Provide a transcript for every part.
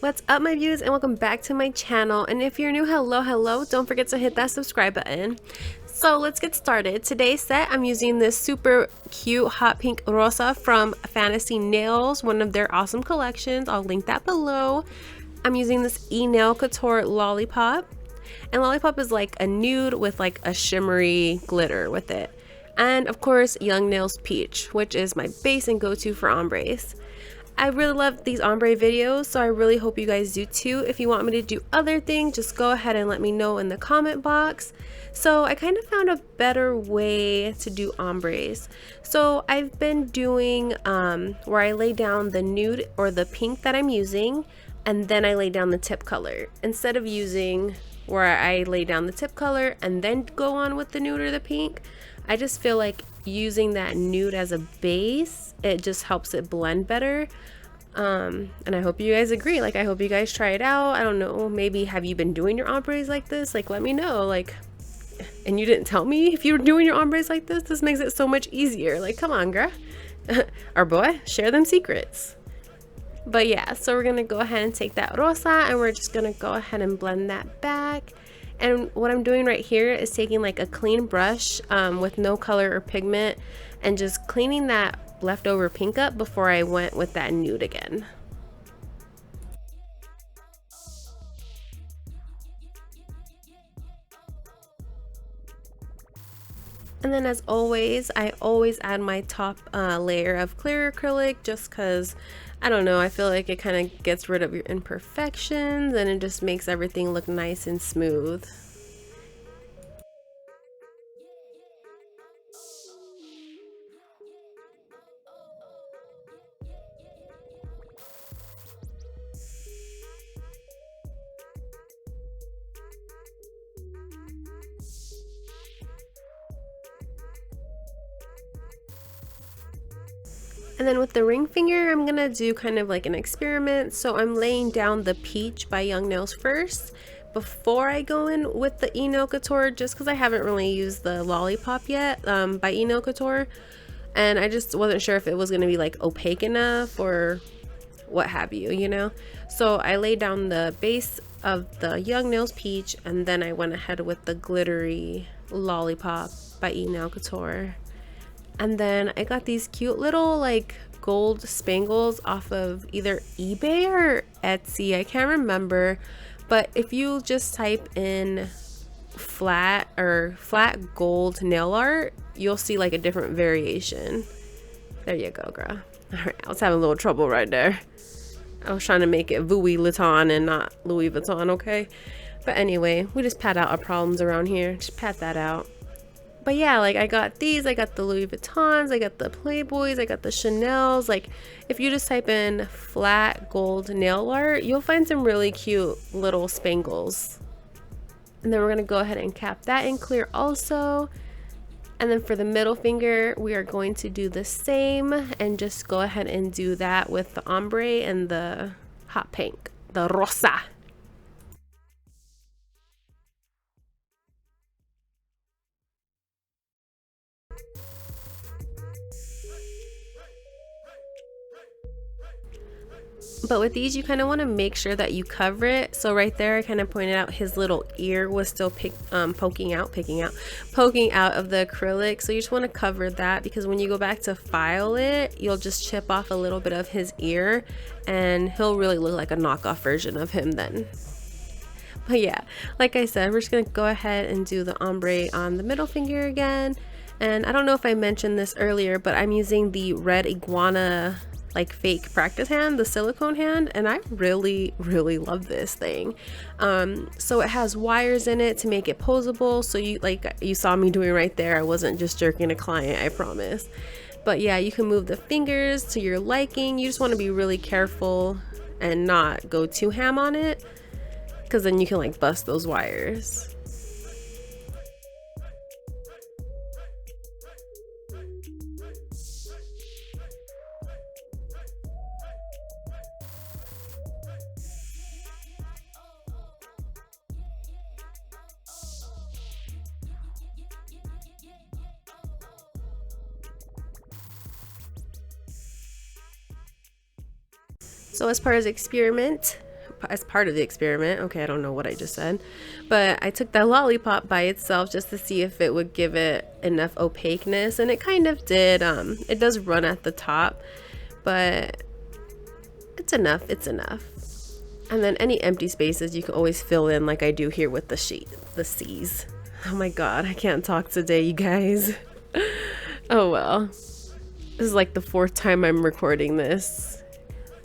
What's up, my views, and welcome back to my channel. And if you're new, hello, don't forget to hit that subscribe button. So let's get started. Today's set, I'm using this super cute hot pink Rosa from Fantasy Nails, one of their awesome collections. I'll link that below. I'm using this Nail Couture Lollipop, and Lollipop is like a nude with like a shimmery glitter with it. And of course, Young Nails Peach, which is my base and go-to for ombres. I really love these ombre videos, so I really hope you guys do too. If you want me to do other things, just go ahead and let me know in the comment box. So I kind of found a better way to do ombres. So I've been doing where I lay down the nude or the pink that I'm using, and then I lay down the tip color. Instead of using where I lay down the tip color and then go on with the nude or the pink, I just feel like using that nude as a base, it just helps it blend better. And I hope you guys agree. Like, I hope you guys try it out. I don't know, maybe have you been doing your ombres like this? Like, let me know. Like, and you didn't tell me if you were doing your ombres like this makes it so much easier. Like, come on, girl. Or boy, share them secrets. But yeah, so we're gonna go ahead and take that Rosa and we're just gonna go ahead and blend that back. And what I'm doing right here is taking like a clean brush with no color or pigment and just cleaning that leftover pink up before I went with that nude again. And then as always, I always add my top layer of clear acrylic just because, I don't know, I feel like it kind of gets rid of your imperfections and it just makes everything look nice and smooth. And then with the ring finger, I'm gonna do kind of like an experiment. So I'm laying down the Peach by Young Nails first before I go in with the Nail Couture, just because I haven't really used the Lollipop yet by Nail Couture. And I just wasn't sure if it was gonna be like opaque enough or what have you, you know? So I laid down the base of the Young Nails Peach and then I went ahead with the glittery Lollipop by Nail Couture. And then I got these cute little like gold spangles off of either eBay or Etsy, I can't remember, but if you just type in flat gold nail art, you'll see like a different variation. There you go, girl. All right, I was having a little trouble right there. I was trying to make it Louis Vuitton and not Louis Vuitton, okay? But anyway, we just pat out our problems around here. Just pat that out. But yeah, like I got these, I got the Louis Vuittons, I got the Playboys, I got the Chanels. Like, if you just type in flat gold nail art, you'll find some really cute little spangles. And then we're gonna go ahead and cap that in clear also. And then for the middle finger, we are going to do the same and just go ahead and do that with the ombre and the hot pink, the Rosa. But with these, you kind of want to make sure that you cover it. So right there, I kind of pointed out his little ear was still poking out of the acrylic. So you just want to cover that because when you go back to file it, you'll just chip off a little bit of his ear and he'll really look like a knockoff version of him then. But yeah, like I said, we're just going to go ahead and do the ombre on the middle finger again. And I don't know if I mentioned this earlier, but I'm using the red iguana like fake practice hand, the silicone hand, and I really love this thing. So it has wires in it to make it posable, so you saw me doing right there, I wasn't just jerking a client, I promise. But yeah, you can move the fingers to your liking. You just want to be really careful and not go too ham on it, because then you can like bust those wires. So as part of the experiment, as part of the experiment. Okay, I don't know what I just said, but I took that lollipop by itself just to see if it would give it enough opaqueness, and it kind of did. It does run at the top, but it's enough. It's enough. And then any empty spaces you can always fill in, like I do here with the C's. Oh my god, I can't talk today, you guys. Oh well. This is like the 4th time I'm recording this.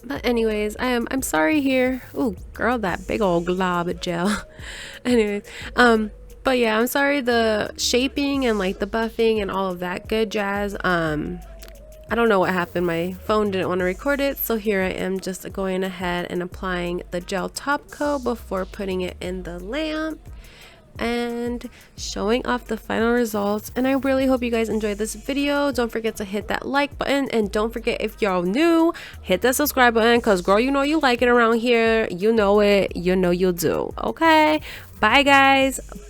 But anyways, I'm sorry here. Ooh, girl, that big old glob of gel. Anyways, but yeah, I'm sorry the shaping and like the buffing and all of that good jazz. I don't know what happened. My phone didn't want to record it, so here I am just going ahead and applying the gel top coat before putting it in the lamp and showing off the final results. And I really hope you guys enjoyed this video. Don't forget to hit that like button, and don't forget, if y'all new, hit that subscribe button, because girl, you know you like it around here. You know it, you know you do. Okay, bye guys.